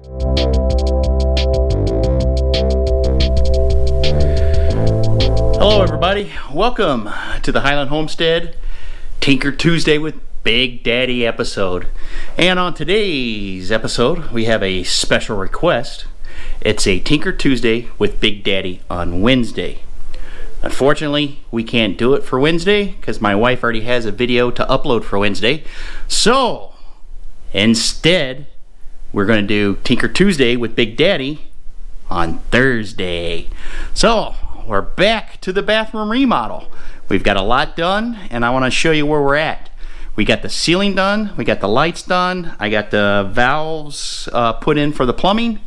Hello everybody, welcome to the Highland Homestead Tinker Tuesday with Big Daddy episode. And on today's episode we have a special request. It's a Tinker Tuesday with Big Daddy on Wednesday. Unfortunately we can't do it for Wednesday because my wife already has a video to upload for Wednesday. So instead we're going to do Tinker Tuesday with Big Daddy on Thursday. So we're back to the bathroom remodel. We've got a lot done and I want to show you where we're at. We got the ceiling done, we got the lights done, I got the valves put in for the plumbing,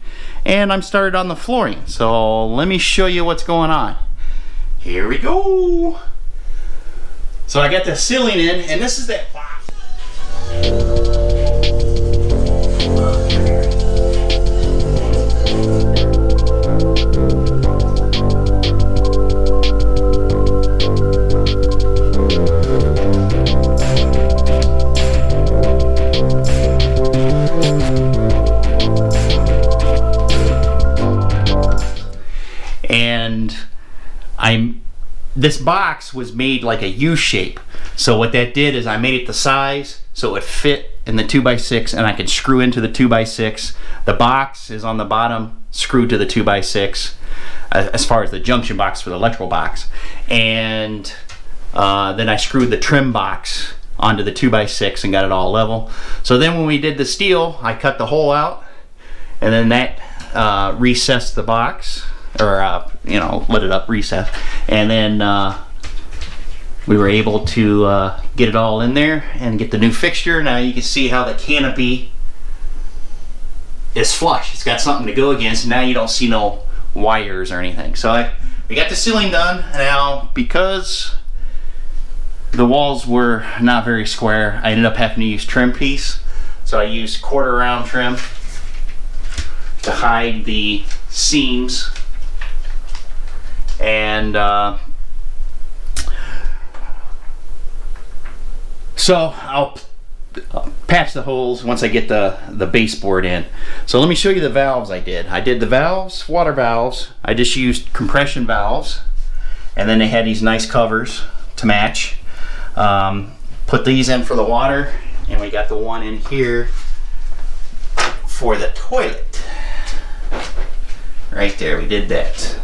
and I'm started on the flooring. So let me show you what's going on. Here we go. So I got the ceiling in, and this is that box. And this box was made like a U shape. So what that did is I made it the size so it would fit in the 2x6 and I could screw into the 2x6. The box is on the bottom, screwed to the 2x6 as far as the junction box for the electrical box. And then I screwed the trim box onto the 2x6 and got it all level. So then when we did the steel, I cut the hole out and then that recessed the box, or you know, let it up, recess, and then we were able to get it all in there and get the new fixture. Now you can see how the canopy is flush. It's got something to go against. Now you don't see no wires or anything. So we got the ceiling done. Now because the walls were not very square, I ended up having to use trim piece. So I used quarter round trim to hide the seams. And so I'll patch the holes once I get the baseboard in. So let me show you the valves I did. I did the valves, water valves. I just used compression valves, and then they had these nice covers to match. Put these in for the water, and we got the one in here for the toilet. Right there, we did that.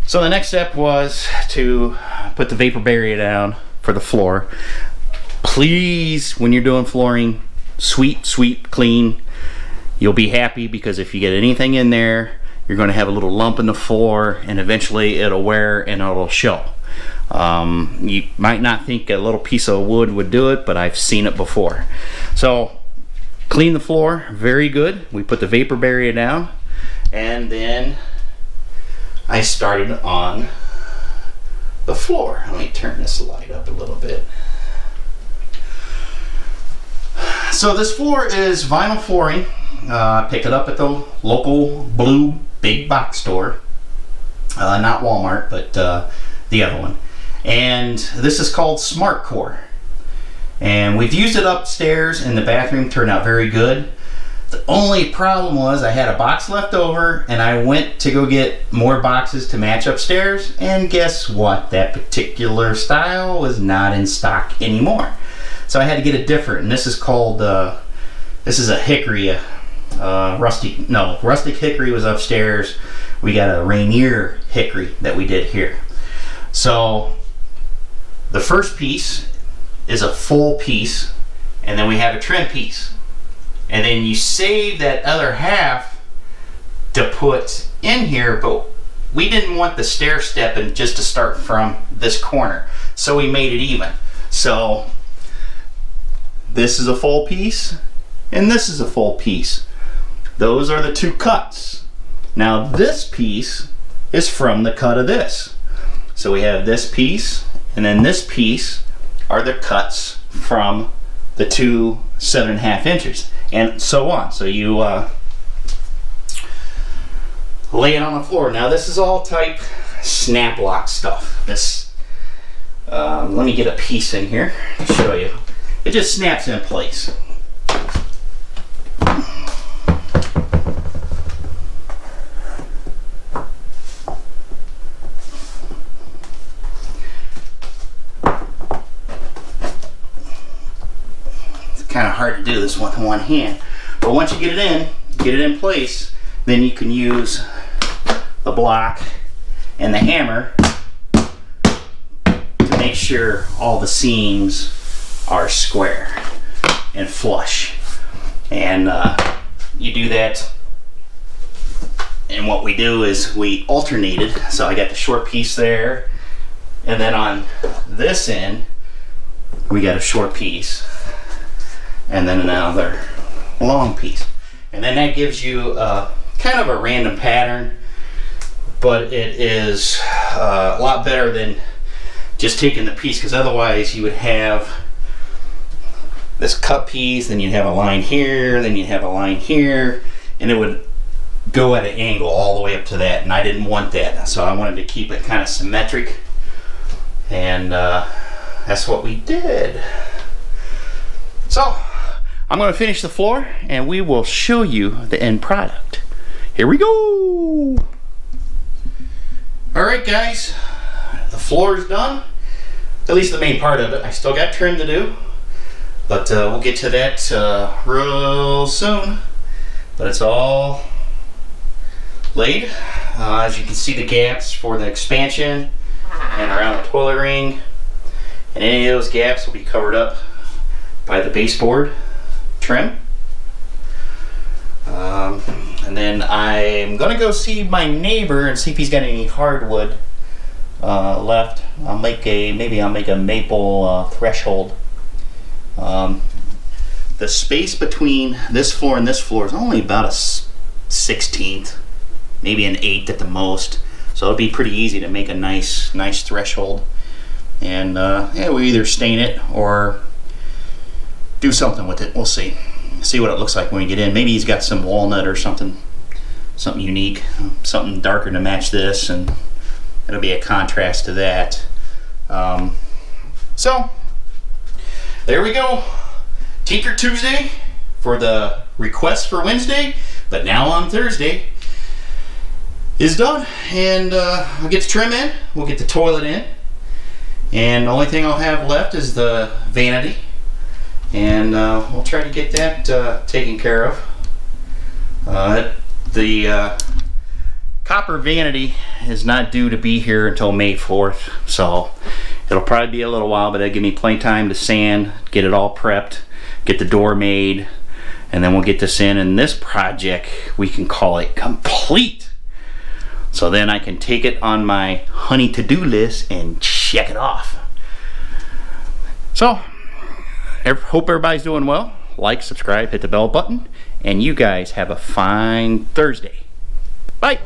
So the next step was to put the vapor barrier down for the floor. Please, when you're doing flooring, sweep clean. You'll be happy, because if you get anything in there, you're going to have a little lump in the floor and eventually it'll wear and it'll show. You might not think a little piece of wood would do it, but I've seen it before. So clean the floor, very good. We put the vapor barrier down, and then I started on the floor. Let me turn this light up a little bit. So this floor is vinyl flooring. I picked it up at the local blue big box store. Not Walmart, but the other one. And this is called Smart Core. And we've used it upstairs in the bathroom, turned out very good. The only problem was I had a box left over, and I went to go get more boxes to match upstairs, and guess what? That particular style was not in stock anymore. So I had to get it different, and this is called, this is a hickory, rustic hickory was upstairs. We got a Rainier hickory that we did here. So the first piece is a full piece, and then we have a trim piece. And then you save that other half to put in here, but we didn't want the stair stepping just to start from this corner. So we made it even. So this is a full piece, and this is a full piece. Those are the two cuts. Now this piece is from the cut of this. So we have this piece, and then this piece are the cuts from the two 7.5 inches, and so on. So you lay it on the floor. Now this is all type snap lock stuff. This, let me get a piece in here to show you. It just snaps in place. hard to do this with one hand. But once you get it in place, then you can use the block and the hammer to make sure all the seams are square and flush. And you do that, and what we do is we alternate it. So I got the short piece there, and then on this end we got a short piece and then another long piece, and then that gives you kind of a random pattern, but it is a lot better than just taking the piece, because otherwise you would have this cut piece, then you'd have a line here, then you'd have a line here, and it would go at an angle all the way up to that, and I didn't want that, so I wanted to keep it kind of symmetric, and that's what we did. So I'm going to finish the floor and we will show you the end product. Here we go. Alright guys, the floor is done, at least the main part of it. I still got trim to do, but we'll get to that real soon. But it's all laid. As you can see, the gaps for the expansion and around the toilet ring, and any of those gaps will be covered up by the baseboard trim. And then I'm gonna go see my neighbor and see if he's got any hardwood left. Maybe I'll make a maple threshold. The space between this floor and this floor is only about a 16th, maybe an 1/8 at the most. So it'll be pretty easy to make a nice threshold. And yeah, we either stain it or do something with it. We'll see what it looks like when we get in. Maybe he's got some walnut or something unique, something darker to match this, and it'll be a contrast to that. So there we go. Tinker Tuesday for the request for Wednesday, but now on Thursday is done, and I'll get the trim in, we'll get the toilet in, and the only thing I'll have left is the vanity, and we'll try to get that taken care of. The copper vanity is not due to be here until May 4th, so it'll probably be a little while, but it'll give me plenty of time to sand, get it all prepped, get the door made, and then we'll get this in, and this project, we can call it complete. So then I can take it on my honey to-do list and check it off. So, hope everybody's doing well. Like, subscribe, hit the bell button, and you guys have a fine Thursday. Bye.